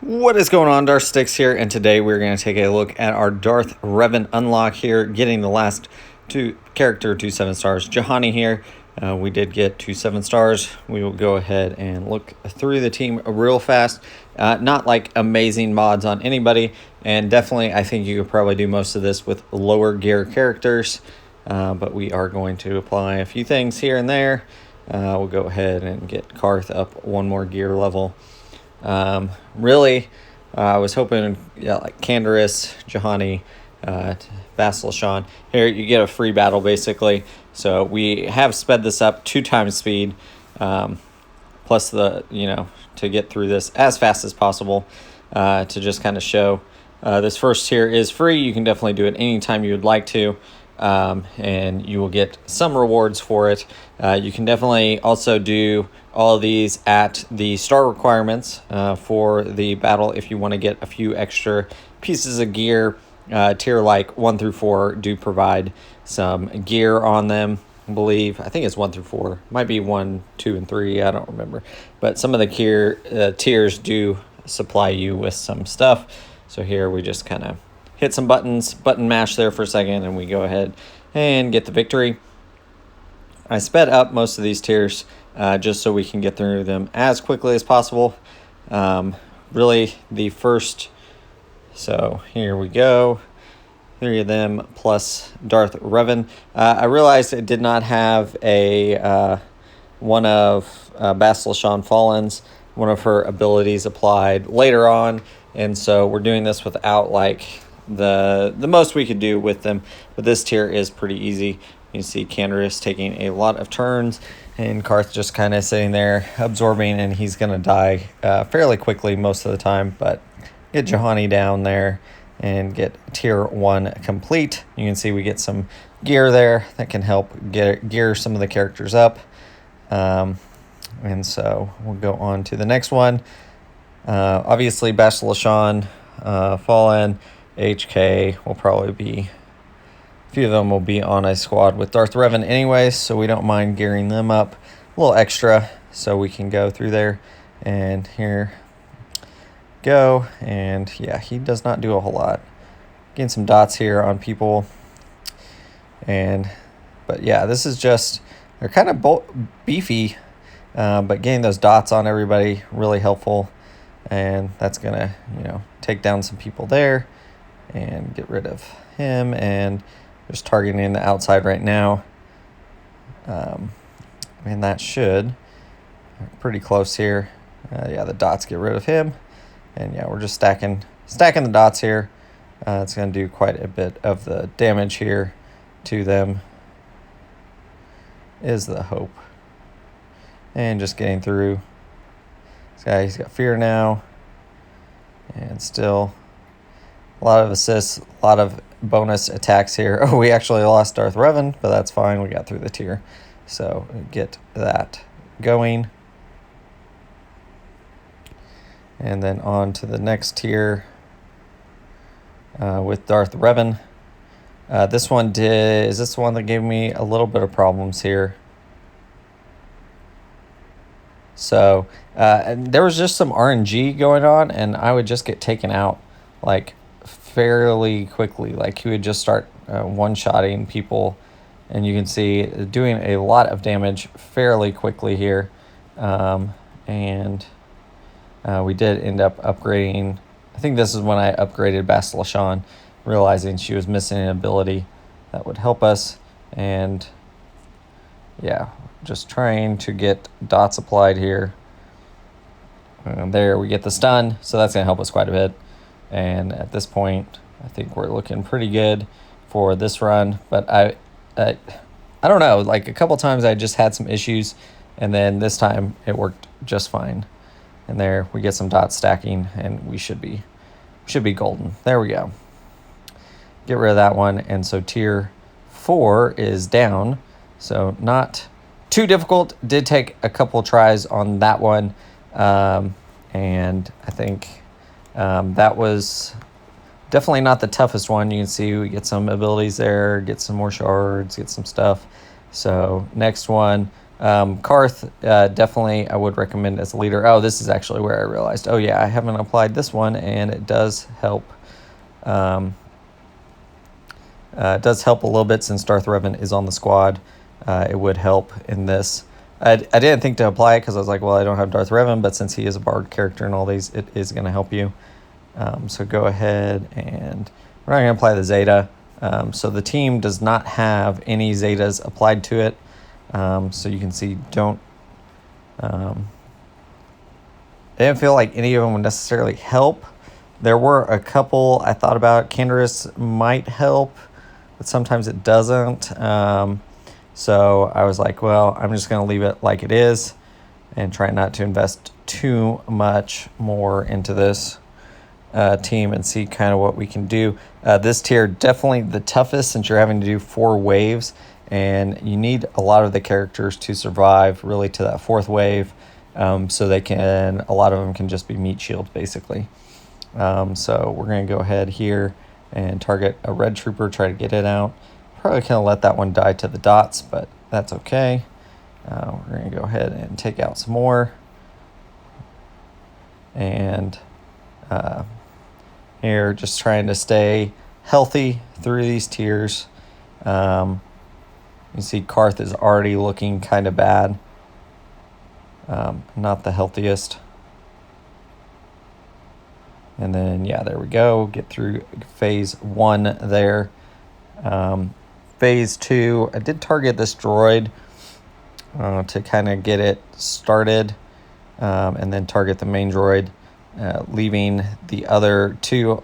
What is going on, Darth Sticks here, and today we're going to take a look at our Darth Revan unlock here, getting the last two 7 stars. Juhani here, we did get 2 7 stars. We will go ahead and look through the team real fast. Not like amazing mods on anybody, and definitely I think you could probably do most of this with lower gear characters, but we are going to apply a few things here and there. We'll go ahead and get Karth up one more gear level. Really, I was hoping, like Canderous, Juhani, Vassal Shan. Here, you get a free battle, basically. So we have sped this up 2 times speed, plus the, to get through this as fast as possible, to just kind of show. This first tier is free. You can definitely do it anytime you would like to. And you will get some rewards for it. You can definitely also do all of these at the star requirements for the battle if you want to get a few extra pieces of gear. Tier like 1 through 4 do provide some gear on them, I believe. I think it's 1 through 4. Might be 1, 2, and 3. I don't remember. But some of the tiers do supply you with some stuff. So here we just kind of hit some buttons, button mash there for a second, and we go ahead and get the victory. I sped up most of these tiers just so we can get through them as quickly as possible. Really, the first, so here we go. 3 of them plus Darth Revan. I realized it did not have a one of Vassal Shan Fallen's, one of her abilities applied later on, and so we're doing this without like the most we could do with them, but this tier is pretty easy. You see Canderous taking a lot of turns, and Karth just kind of sitting there absorbing, and he's going to die fairly quickly most of the time, but get Juhani down there and get tier 1 complete. You can see we get some gear there that can help gear some of the characters up. And so we'll go on to the next one. Obviously, Vassal Shan Fallen, HK will probably be, a few of them will be on a squad with Darth Revan anyway, so we don't mind gearing them up a little extra so we can go through there. And here go, and yeah, he does not do a whole lot. Getting some dots here on people, but yeah, this is just, they're kind of beefy, but getting those dots on everybody really helpful, and that's gonna take down some people there and get rid of him, and just targeting the outside right now. And that should, pretty close here. Yeah, the dots get rid of him, and yeah, we're just stacking the dots here. It's going to do quite a bit of the damage here to them, is the hope. And just getting through. This guy, he's got fear now, and still a lot of assists, a lot of bonus attacks here. Oh, we actually lost Darth Revan, but that's fine. We got through the tier. So get that going. And then on to the next tier with Darth Revan. This one is this the one that gave me a little bit of problems here? So there was just some RNG going on, and I would just get taken out like fairly quickly. Like he would just start one-shotting people, and you can see doing a lot of damage fairly quickly here. And we did end up upgrading. I think this is when I upgraded Vassal Shan, realizing she was missing an ability that would help us. And yeah, just trying to get dots applied here. And there we get the stun, so that's going to help us quite a bit. And at this point, I think we're looking pretty good for this run. But I don't know, like a couple times I just had some issues, and then this time it worked just fine. And there we get some dot stacking, and we should be golden. There we go. Get rid of that one, and so tier 4 is down. So not too difficult. Did take a couple tries on that one, and I think that was definitely not the toughest one. You can see we get some abilities there, get some more shards, get some stuff. So next one Karth, definitely I would recommend as a leader. Oh, this is actually where I realized, oh yeah, I haven't applied this one, and it does help. It does help a little bit since Darth Revan is on the squad. It would help in this. I didn't think to apply it because I was like, well, I don't have Darth Revan, but since he is a Bard character in all these, it is going to help you. So go ahead, and we're not going to apply the Zeta. So the team does not have any Zetas applied to it. So you can see, I didn't feel like any of them would necessarily help. There were a couple I thought about. Canderous might help, but sometimes it doesn't. So I was like, well, I'm just going to leave it like it is and try not to invest too much more into this team and see kind of what we can do. This tier, definitely the toughest since you're having to do 4 waves, and you need a lot of the characters to survive really to that 4th wave. So a lot of them can just be meat shields basically. So we're going to go ahead here and target a red trooper, try to get it out. Probably going to let that one die to the dots, but that's okay. We're going to go ahead and take out some more. And here, just trying to stay healthy through these tiers. You see Karth is already looking kind of bad. Not the healthiest. And then, yeah, there we go. Get through phase 1 there. Phase 2, I did target this droid to kind of get it started, and then target the main droid, leaving the other 2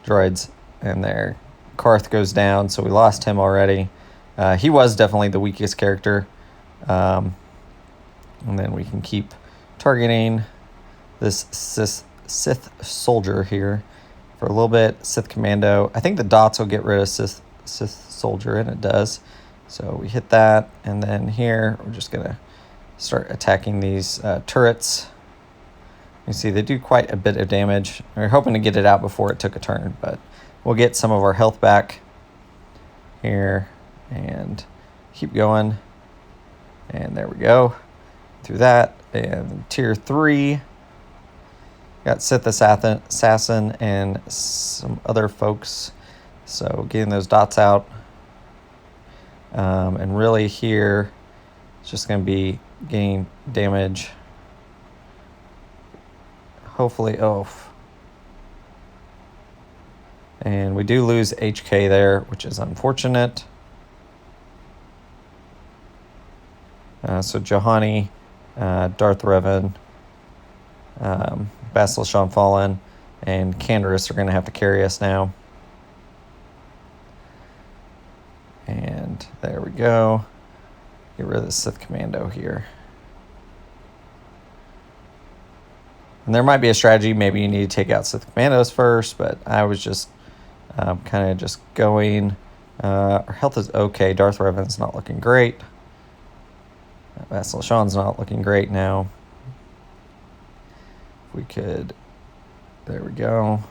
droids in there. Karth goes down, so we lost him already. He was definitely the weakest character. And then we can keep targeting this Sith soldier here for a little bit. Sith commando. I think the dots will get rid of Sith soldier, and it does. So we hit that, and then here we're just gonna start attacking these turrets. You see they do quite a bit of damage. We're hoping to get it out before it took a turn, but we'll get some of our health back here and keep going. And there we go. Through that, and tier 3 got Sith Assassin and some other folks, so getting those dots out, and really here it's just going to be getting damage, hopefully. And we do lose HK there, which is unfortunate. So Juhani, Darth Revan, Bastila Shan Fallen, and Canderous are going to have to carry us now. And there we go. Get rid of the Sith Commando here. And there might be a strategy. Maybe you need to take out Sith Commandos first, but I was just kind of just going. Our health is okay. Darth Revan's not looking great. Bastila Shan's not looking great now. If we could, there we go.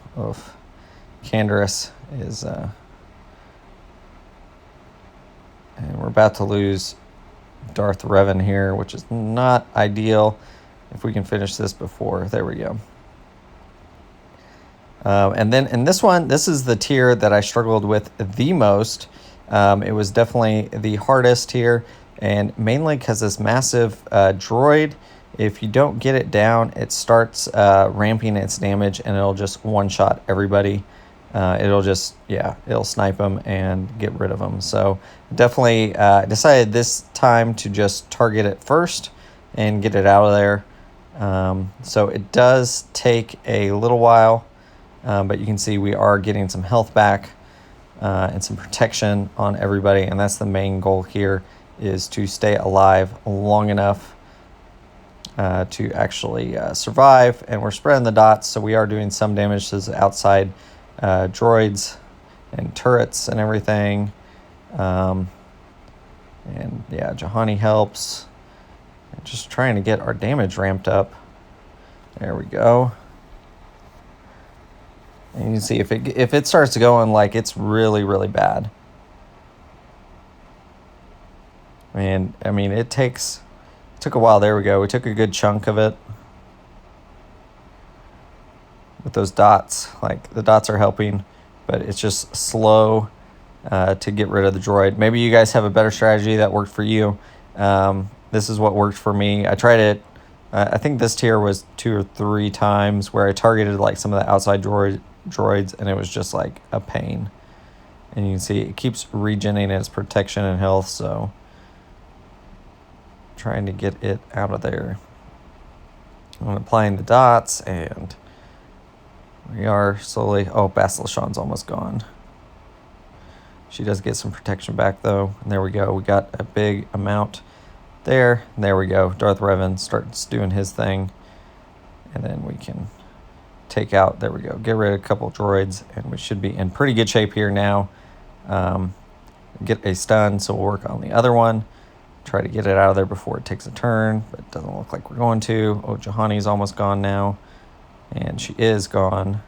Canderous is, and we're about to lose Darth Revan here, which is not ideal. If we can finish this before, there we go. And then in this one, this is the tier that I struggled with the most. It was definitely the hardest here. And mainly because this massive droid, if you don't get it down, it starts ramping its damage, and it'll just one-shot everybody. It'll snipe them and get rid of them. So definitely decided this time to just target it first and get it out of there. So it does take a little while, but you can see we are getting some health back and some protection on everybody, and that's the main goal here, is to stay alive long enough to actually survive. And we're spreading the dots, so we are doing some damage to the outside droids and turrets and everything. And yeah, Juhani helps. Just trying to get our damage ramped up. There we go. And you can see if it starts going like it's really, really bad. I And I mean, it took a while. There we go. We took a good chunk of it with those dots. Like, the dots are helping, but it's just slow to get rid of the droid. Maybe you guys have a better strategy that worked for you. This is what worked for me. I tried it. I think this tier was 2 or 3 times where I targeted like some of the outside droids, and it was just like a pain. And you can see it keeps regenerating its protection and health, so trying to get it out of there. I'm applying the dots, and we are slowly... Oh, Bastila Shan's almost gone. She does get some protection back, though. And there we go. We got a big amount there. And there we go. Darth Revan starts doing his thing. And then we can take out... There we go. Get rid of a couple droids, and we should be in pretty good shape here now. Get a stun, so we'll work on the other one. Try to get it out of there before it takes a turn, but it doesn't look like we're going to. Oh, Juhani's almost gone now, and she is gone.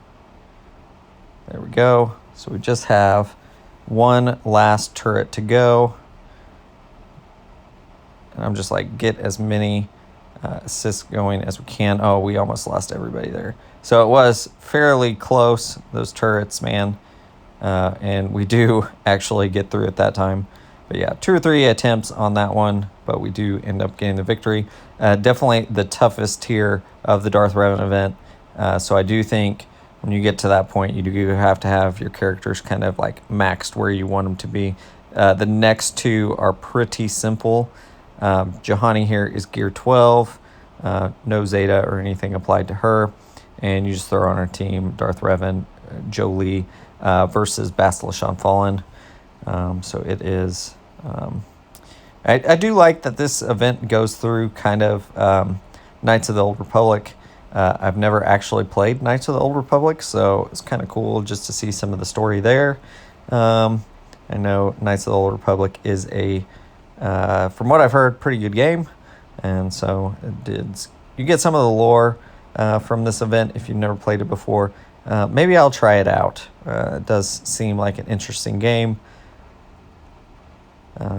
There we go. So we just have one last turret to go. And I'm just like, get as many assists going as we can. Oh, we almost lost everybody there. So it was fairly close, those turrets, man. And we do actually get through at that time. But yeah, 2 or 3 attempts on that one, but we do end up getting the victory. Definitely the toughest tier of the Darth Revan event. So I do think when you get to that point, you do have to have your characters kind of like maxed where you want them to be. The next 2 are pretty simple. Juhani here is gear 12. No Zeta or anything applied to her. And you just throw on our team Darth Revan, Jolee, versus Bastila Shan Fallen. So it is... I do like that this event goes through kind of Knights of the Old Republic. I've never actually played Knights of the Old Republic, so it's kind of cool just to see some of the story there. I know Knights of the Old Republic is a, from what I've heard, pretty good game. And so you get some of the lore from this event if you've never played it before. Maybe I'll try it out. It does seem like an interesting game.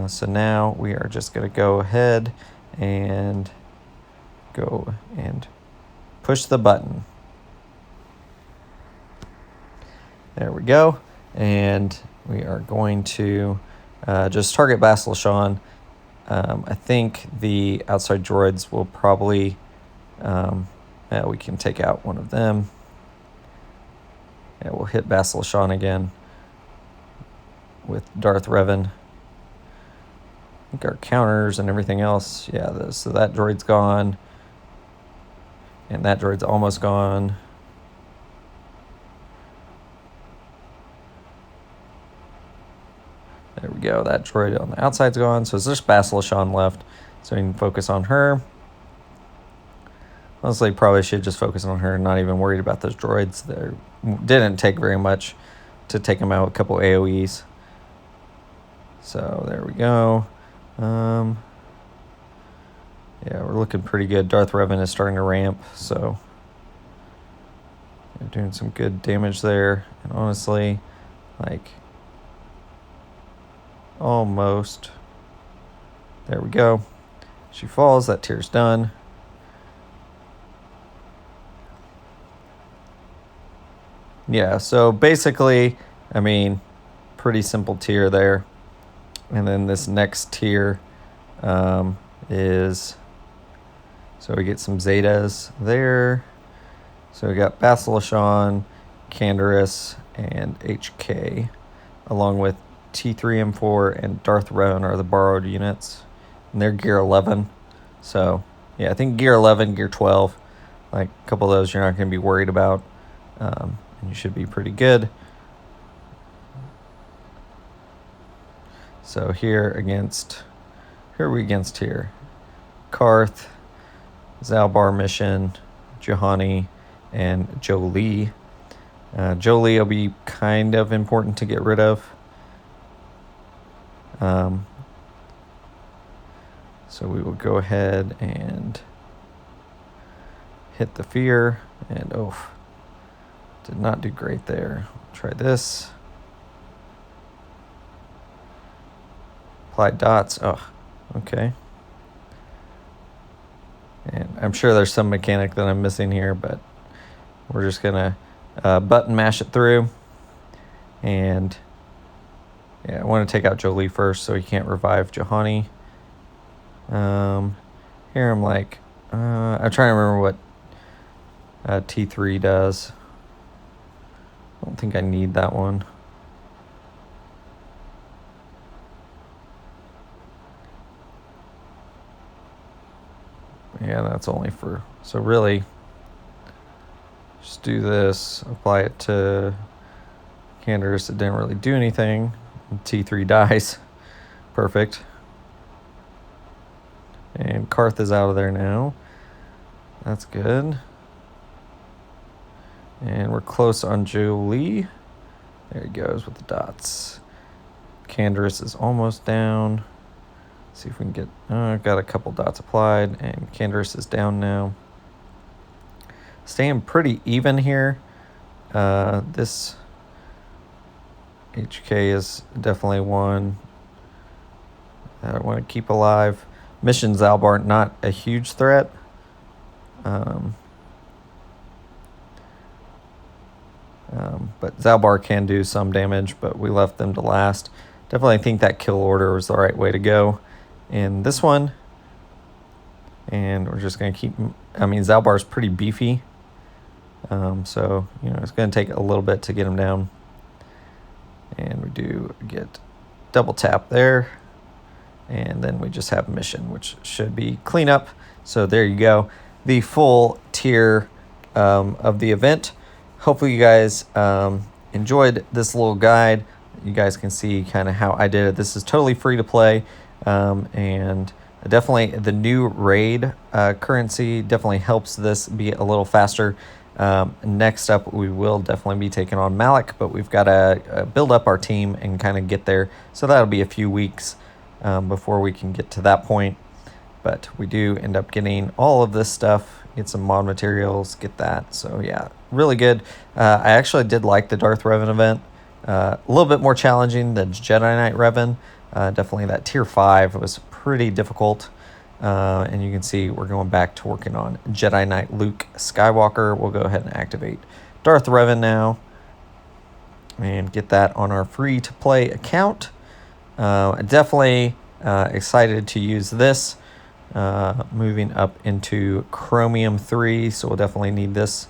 So now we are just going to go ahead and push the button. There we go. And we are going to just target Bastila Shan. I think the outside droids will probably... we can take out one of them. Yeah, we'll hit Bastila Shan again with Darth Revan. I think our counters and everything else, yeah, so that droid's gone. And that droid's almost gone. There we go, that droid on the outside's gone. So it's just Bastila Shan left, so we can focus on her. Honestly, probably should just focus on her and not even worried about those droids. They didn't take very much to take them out, a couple AoEs. So there we go. Yeah, we're looking pretty good. Darth Revan is starting to ramp, so we're doing some good damage there. And honestly, like, almost. There we go. She falls. That tier's done. Yeah, so basically, I mean, pretty simple tier there. And then this next tier is... So we get some Zetas there. So we got Bastila Shan, Canderous, and HK, along with T3M4 and Darth Revan are the borrowed units. And they're gear 11. So, yeah, I think gear 11, gear 12, like a couple of those you're not going to be worried about. And you should be pretty good. So here are we against here? Karth, Zalbar Mission, Juhani, and Jolee. Jolee will be kind of important to get rid of. So we will go ahead and hit the fear, and did not do great there. Try this. Apply dots. Okay. And I'm sure there's some mechanic that I'm missing here, but we're just going to button mash it through. And yeah, I want to take out Jolie first so he can't revive Juhani. Here I'm like, I'm trying to remember what T3 does. I don't think I need that one. Yeah, that's only for, so really, just do this, apply it to Canderous. It didn't really do anything. T3 dies. Perfect. And Karth is out of there now. That's good. And we're close on Jolie. There he goes with the dots. Canderous is almost down. See if we can get, got a couple dots applied, and Canderous is down now. Staying pretty even here. This HK is definitely one that I want to keep alive. Mission Zalbar, not a huge threat. But Zalbar can do some damage, but we left them to last. Definitely think that kill order was the right way to go in this one. And we're just going to keep, I mean, Zalbar's pretty beefy. So, you know, it's going to take a little bit to get him down. And we do get double tap there. And then we just have mission, which should be cleanup. So there you go. The full tier of the event. Hopefully you guys enjoyed this little guide. You guys can see kind of how I did it. This is totally free to play. And definitely the new raid currency definitely helps this be a little faster. Next up, we will definitely be taking on Malik, but we've got to build up our team and kind of get there. So that'll be a few weeks before we can get to that point. But we do end up getting all of this stuff, get some mod materials, get that. So yeah, really good. I actually did like the Darth Revan event. A little bit more challenging than Jedi Knight Revan. Definitely that tier 5 was pretty difficult. And you can see we're going back to working on Jedi Knight Luke Skywalker. We'll go ahead and activate Darth Revan now and get that on our free-to-play account. Definitely excited to use this. Moving up into Chromium 3, so we'll definitely need this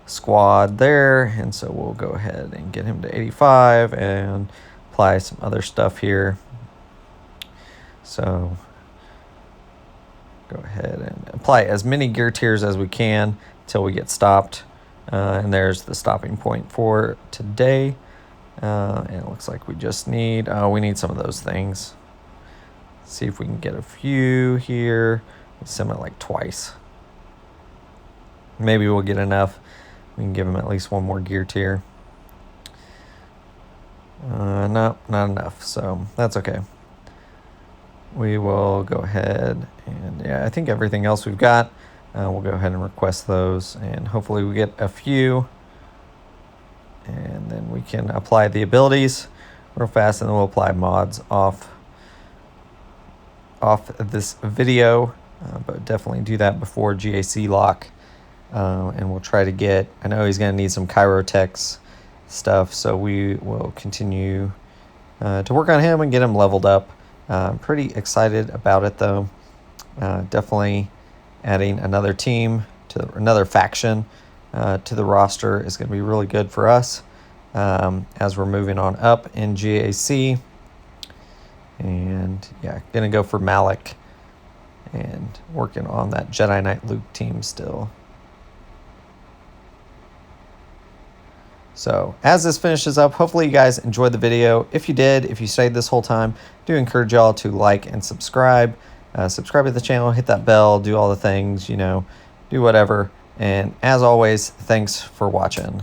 squad there. And so we'll go ahead and get him to 85 and apply some other stuff here. So go ahead and apply as many gear tiers as we can until we get stopped. And there's the stopping point for today. And it looks like we just need, we need some of those things. See if we can get a few here. Sim it like twice. Maybe we'll get enough. We can give him at least one more gear tier. No, not enough. So that's okay. We will go ahead and yeah, I think everything else we've got, we'll go ahead and request those, and hopefully we get a few, and then we can apply the abilities real fast, and then we'll apply mods off this video, but definitely do that before GAC lock. And we'll try to get, I know he's going to need some Chirotex stuff, so we will continue to work on him and get him leveled up. I'm pretty excited about it, though. Definitely adding another team to another faction to the roster is going to be really good for us as we're moving on up in GAC. And yeah, gonna go for Malik and working on that Jedi Knight Luke team still. So as this finishes up, hopefully you guys enjoyed the video. If you did, if you stayed this whole time, I do encourage y'all to like and subscribe. Subscribe to the channel, hit that bell, do all the things, you know, do whatever. And as always, thanks for watching.